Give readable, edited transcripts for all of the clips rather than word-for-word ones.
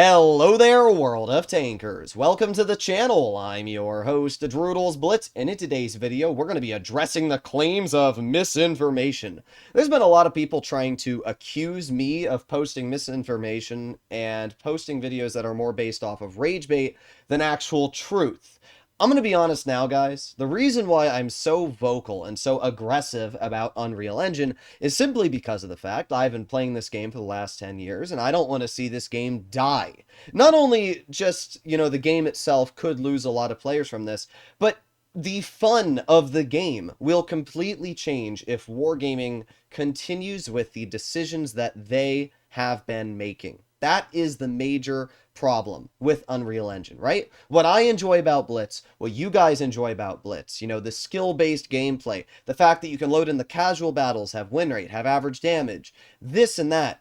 Hello there, world of tankers. Welcome to the channel. I'm your host, Droodles Blitz, and in today's video, we're going to be addressing the claims of misinformation. There's been a lot of people trying to accuse me of posting misinformation and posting videos that are more based off of rage bait than actual truth. I'm going to be honest now, guys. The reason why I'm so vocal and so aggressive about Unreal Engine is simply because of the fact I've been playing this game for the last 10 years, and I don't want to see this game die. Not only just, the game itself could lose a lot of players from this, but the fun of the game will completely change if Wargaming continues with the decisions that they have been making. That is the major problem with Unreal Engine, right? What I enjoy about Blitz, what you guys enjoy about Blitz, the skill-based gameplay, the fact that you can load in the casual battles, have win rate, have average damage, this and that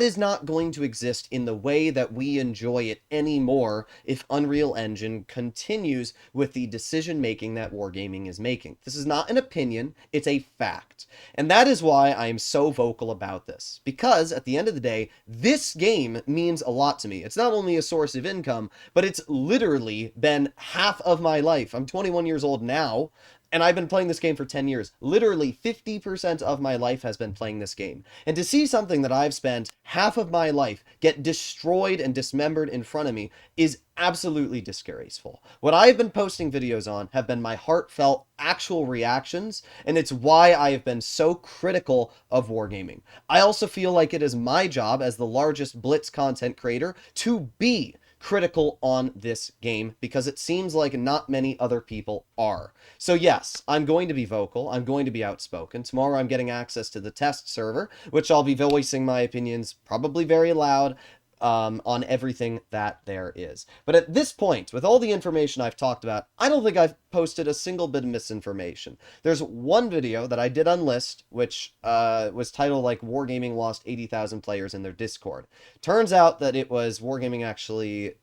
is not going to exist in the way that we enjoy it anymore if Unreal Engine continues with the decision-making that Wargaming is making. This is not an opinion, it's a fact. And that is why I am so vocal about this. Because, at the end of the day, this game means a lot to me. It's not only a source of income, but it's literally been half of my life. I'm 21 years old now, and I've been playing this game for 10 years. Literally 50% of my life has been playing this game. And to see something that I've spent half of my life get destroyed and dismembered in front of me is absolutely disgraceful. What I've been posting videos on have been my heartfelt, actual reactions, and it's why I have been so critical of Wargaming. I also feel like it is my job as the largest Blitz content creator to be critical on this game because it seems like not many other people are. So yes, I'm going to be vocal, I'm going to be outspoken. Tomorrow I'm getting access to the test server, which I'll be voicing my opinions probably very loud on everything that there is. But at this point, with all the information I've talked about, I don't think I've posted a single bit of misinformation. There's one video that I did unlist, which was titled like Wargaming lost 80,000 players in their Discord. Turns out that it was Wargaming actually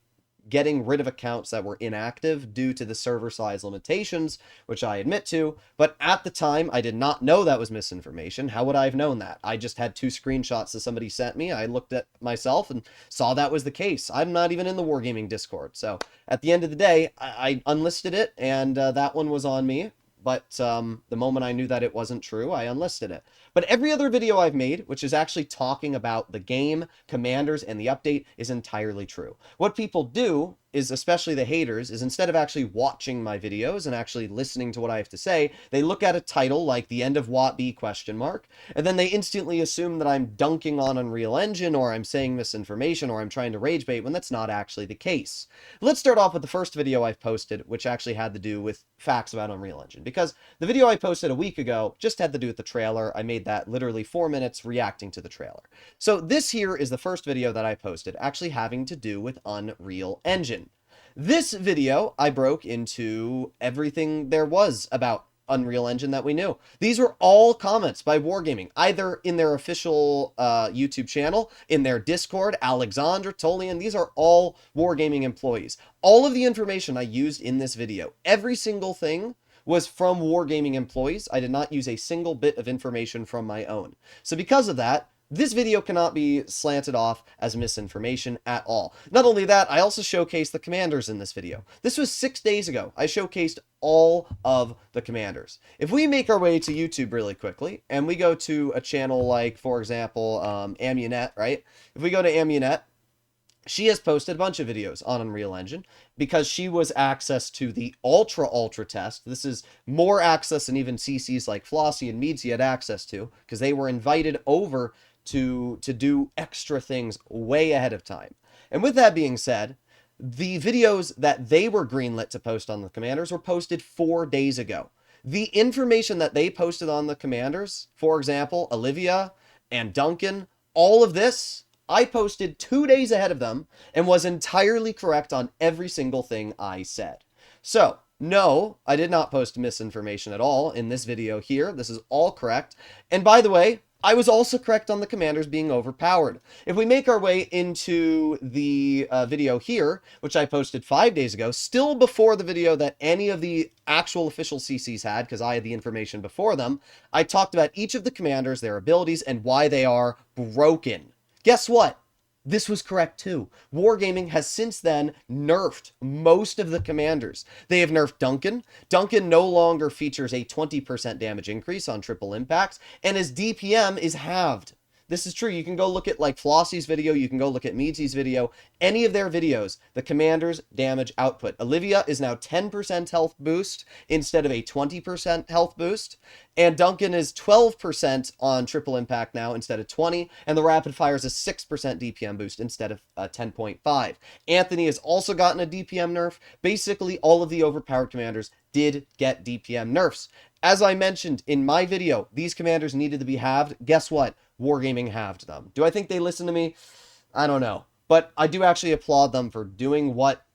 getting rid of accounts that were inactive due to the server size limitations, which I admit to, but at the time, I did not know that was misinformation. How would I have known that? I just had 2 screenshots that somebody sent me. I looked at myself and saw that was the case. I'm not even in the Wargaming Discord, so at the end of the day, I unlisted it, and that one was on me. But the moment I knew that it wasn't true, I unlisted it. But every other video I've made, which is actually talking about the game, commanders, and the update, is entirely true. What people do is, especially the haters, is instead of actually watching my videos and actually listening to what I have to say, they look at a title like The End of Wat B ? And then they instantly assume that I'm dunking on Unreal Engine, or I'm saying misinformation, or I'm trying to rage bait, when that's not actually the case. Let's start off with the first video I've posted, which actually had to do with facts about Unreal Engine, because the video I posted a week ago just had to do with the trailer. I made that literally 4 minutes reacting to the trailer. So this here is the first video that I posted actually having to do with Unreal Engine. This video, I broke into everything there was about Unreal Engine that we knew. These were all comments by Wargaming, either in their official YouTube channel, in their Discord, Alexandra, Tolian. These are all Wargaming employees. All of the information I used in this video, every single thing, was from Wargaming employees. I did not use a single bit of information from my own. So because of that, this video cannot be slanted off as misinformation at all. Not only that, I also showcased the commanders in this video. This was 6 days ago. I showcased all of the commanders. If we make our way to YouTube really quickly, and we go to a channel like, for example, Amunet, right? If we go to Amunet, she has posted a bunch of videos on Unreal Engine because she was access to the ultra test. This is more access than even CCs like Flossie and Meadsy had access to, because they were invited over to do extra things way ahead of time. And with that being said, the videos that they were greenlit to post on the commanders were posted 4 days ago. The information that they posted on the commanders, for example, Olivia and Duncan, all of this, I posted 2 days ahead of them and was entirely correct on every single thing I said. So, no, I did not post misinformation at all in this video here. This is all correct. And by the way, I was also correct on the commanders being overpowered. If we make our way into the video here, which I posted 5 days ago, still before the video that any of the actual official CCs had, because I had the information before them, I talked about each of the commanders, their abilities, and why they are broken. Guess what? this was correct too. Wargaming has since then nerfed most of the commanders. They have nerfed Duncan. Duncan no longer features a 20% damage increase on triple impacts, and his DPM is halved. This is true. You can go look at like Flossie's video. You can go look at Meadsy's video. Any of their videos, the commander's damage output. Olivia is now 10% health boost instead of a 20% health boost. And Duncan is 12% on triple impact now instead of 20. And the rapid fire is a 6% DPM boost instead of 10.5. Anthony has also gotten a DPM nerf. Basically, all of the overpowered commanders did get DPM nerfs. As I mentioned in my video, these commanders needed to be halved. Guess what? Wargaming halved them. Do I think they listen to me? I don't know. But I do actually applaud them for doing what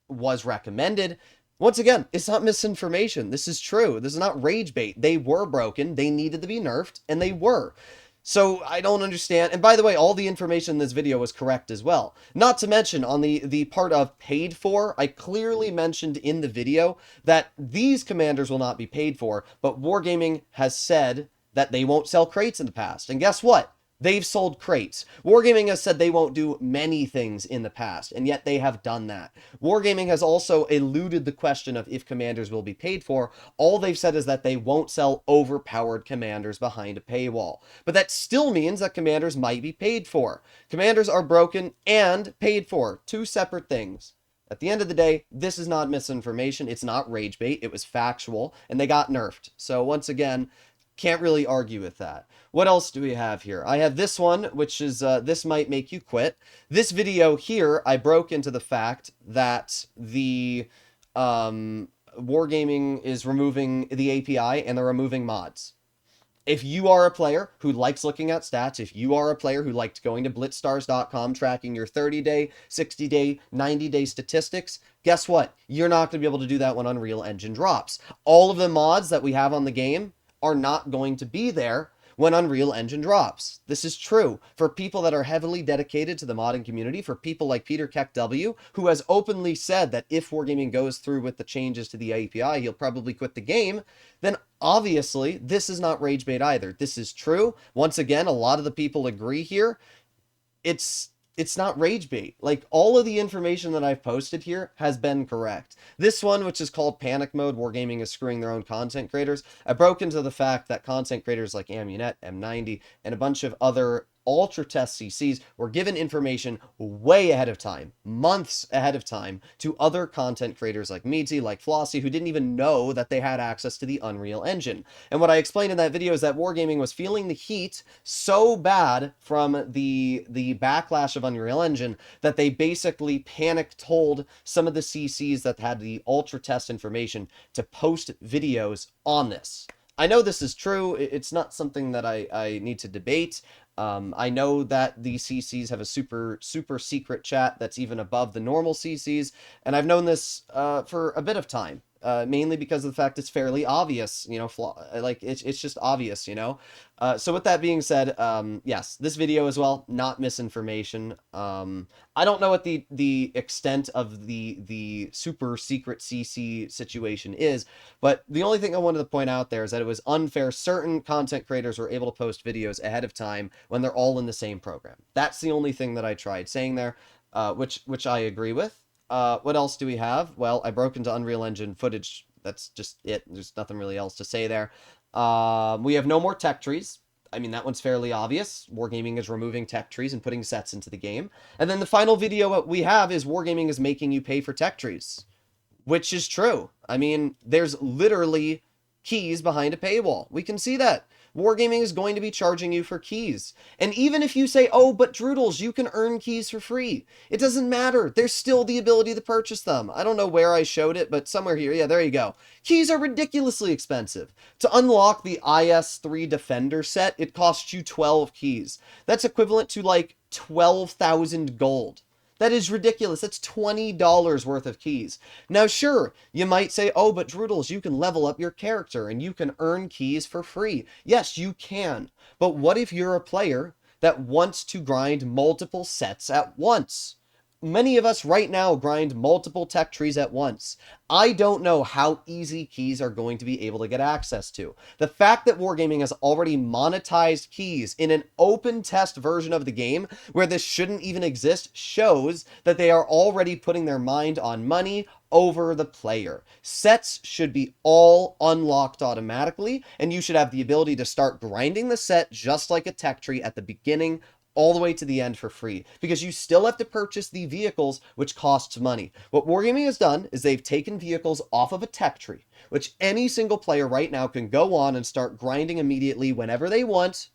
was recommended. Once again, it's not misinformation. This is true. This is not rage bait. They were broken. They needed to be nerfed, and they were. So I don't understand. And by the way, all the information in this video was correct as well. Not to mention, on the part of paid for, I clearly mentioned in the video that these commanders will not be paid for, but Wargaming has said that they won't sell crates in the past. And guess what? They've sold crates. Wargaming has said they won't do many things in the past, and yet they have done that. Wargaming has also eluded the question of if commanders will be paid for. All they've said is that they won't sell overpowered commanders behind a paywall. But that still means that commanders might be paid for. Commanders are broken and paid for. Two separate things. At the end of the day, this is not misinformation. It's not rage bait. It was factual, and they got nerfed. So once again, can't really argue with that. What else do we have here? I have this one, which is, this might make you quit. This video here, I broke into the fact that the Wargaming is removing the API and they're removing mods. If you are a player who likes looking at stats, if you are a player who liked going to blitzstars.com, tracking your 30-day, 60-day, 90-day statistics, guess what? You're not going to be able to do that when Unreal Engine drops. All of the mods that we have on the game are not going to be there when Unreal Engine drops. This is true for people that are heavily dedicated to the modding community, for people like Peter Keck W, who has openly said that if Wargaming goes through with the changes to the API, he'll probably quit the game. Then obviously this is not rage bait either. This is true. Once again, a lot of the people agree here. It's not rage bait. Like, all of the information that I've posted here has been correct. This one, which is called Panic Mode, Wargaming is screwing their own content creators, I broke into the fact that content creators like Amunet, M90, and a bunch of other ultra test CCs were given information way ahead of time, months ahead of time, to other content creators like Meadsy, like Flossie, who didn't even know that they had access to the Unreal Engine. And what I explained in that video is that Wargaming was feeling the heat so bad from the backlash of Unreal Engine that they basically panic told some of the CCs that had the ultra test information to post videos on this. I know this is true. It's not something that I need to debate. I know that the CCs have a super secret chat that's even above the normal CCs, and I've known this for a bit of time. Mainly because of the fact it's fairly obvious, you know, like it's just obvious, you know. So with that being said, yes, this video as well, not misinformation. I don't know what the extent of the super secret CC situation is, but the only thing I wanted to point out there is that it was unfair. Certain content creators were able to post videos ahead of time when they're all in the same program. That's the only thing that I tried saying there, which I agree with. What else do we have? Well, I broke into Unreal Engine footage. That's just it. There's nothing really else to say there. We have no more tech trees. I mean, that one's fairly obvious. Wargaming is removing tech trees and putting sets into the game. And then the final video we have is Wargaming is making you pay for tech trees, which is true. I mean, there's literally keys behind a paywall. We can see that. Wargaming is going to be charging you for keys. And even if you say, oh, but Droodles, you can earn keys for free, it doesn't matter. There's still the ability to purchase them. I don't know where I showed it, but somewhere here. Yeah, there you go. Keys are ridiculously expensive. To unlock the IS-3 Defender set, it costs you 12 keys. That's equivalent to like 12,000 gold. That is ridiculous. That's $20 worth of keys. Now, sure, you might say, oh, but Droodles, you can level up your character and you can earn keys for free. Yes, you can. But what if you're a player that wants to grind multiple sets at once? Many of us right now grind multiple tech trees at once. I don't know how easy keys are going to be able to get access to. The fact that Wargaming has already monetized keys in an open test version of the game where this shouldn't even exist shows that they are already putting their mind on money over the player. Sets should be all unlocked automatically, and you should have the ability to start grinding the set just like a tech tree at the beginning all the way to the end for free, because you still have to purchase the vehicles, which costs money. What Wargaming has done is they've taken vehicles off of a tech tree, which any single player right now can go on and start grinding immediately whenever they want,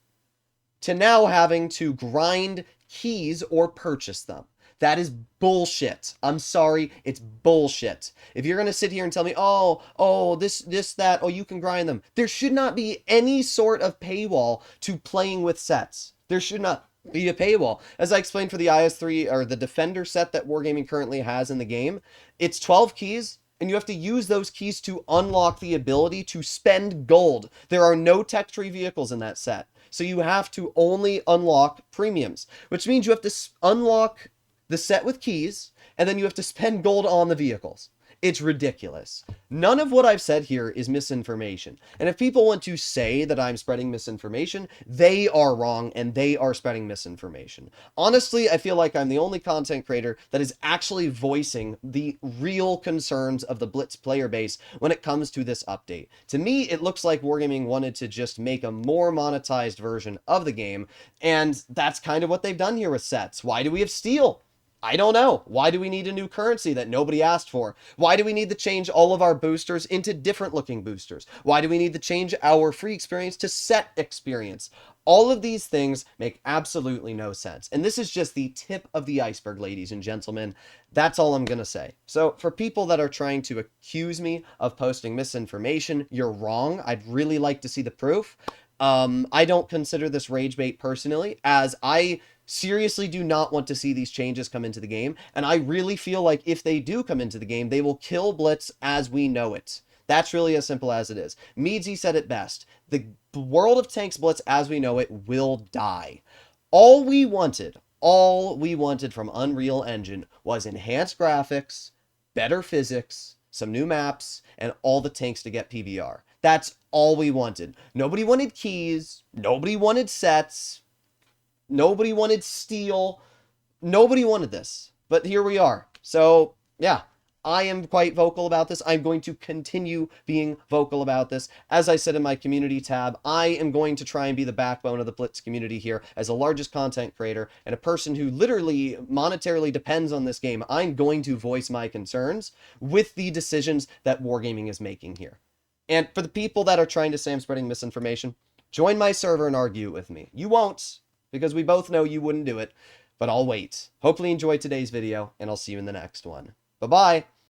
to now having to grind keys or purchase them. That is bullshit. I'm sorry, it's bullshit. If you're going to sit here and tell me, that, you can grind them. There should not be any sort of paywall to playing with sets. There should not be a paywall. As I explained for the IS-3, or the Defender set that Wargaming currently has in the game, it's 12 keys, and you have to use those keys to unlock the ability to spend gold. There are no tech tree vehicles in that set, so you have to only unlock premiums, which means you have to unlock the set with keys, and then you have to spend gold on the vehicles. It's ridiculous. None of what I've said here is misinformation. And if people want to say that I'm spreading misinformation, they are wrong and they are spreading misinformation. Honestly, I feel like I'm the only content creator that is actually voicing the real concerns of the Blitz player base when it comes to this update. To me, it looks like Wargaming wanted to just make a more monetized version of the game, and that's kind of what they've done here with sets. Why do we have steel? I don't know. Why do we need a new currency that nobody asked for? Why do we need to change all of our boosters into different looking boosters? Why do we need to change our free experience to set experience? All of these things make absolutely no sense. And this is just the tip of the iceberg, ladies and gentlemen. That's all I'm going to say. So for people that are trying to accuse me of posting misinformation, you're wrong. I'd really like to see the proof. I don't consider this rage bait personally, as I seriously do not want to see these changes come into the game, and I really feel like if they do come into the game, they will kill Blitz as we know it. That's really as simple as it is. Meadsy said it best. The World of Tanks Blitz as we know it will die. All we wanted from Unreal Engine was enhanced graphics, better physics, some new maps, and all the tanks to get PBR. That's all we wanted. Nobody wanted keys. Nobody wanted sets. Nobody wanted steel. Nobody wanted this. But here we are. So, yeah, I am quite vocal about this. I'm going to continue being vocal about this. As I said in my community tab, I am going to try and be the backbone of the Blitz community here as the largest content creator and a person who literally monetarily depends on this game. I'm going to voice my concerns with the decisions that Wargaming is making here. And for the people that are trying to say I'm spreading misinformation, join my server and argue with me. You won't, because we both know you wouldn't do it, but I'll wait. Hopefully you enjoyed today's video, and I'll see you in the next one. Bye-bye!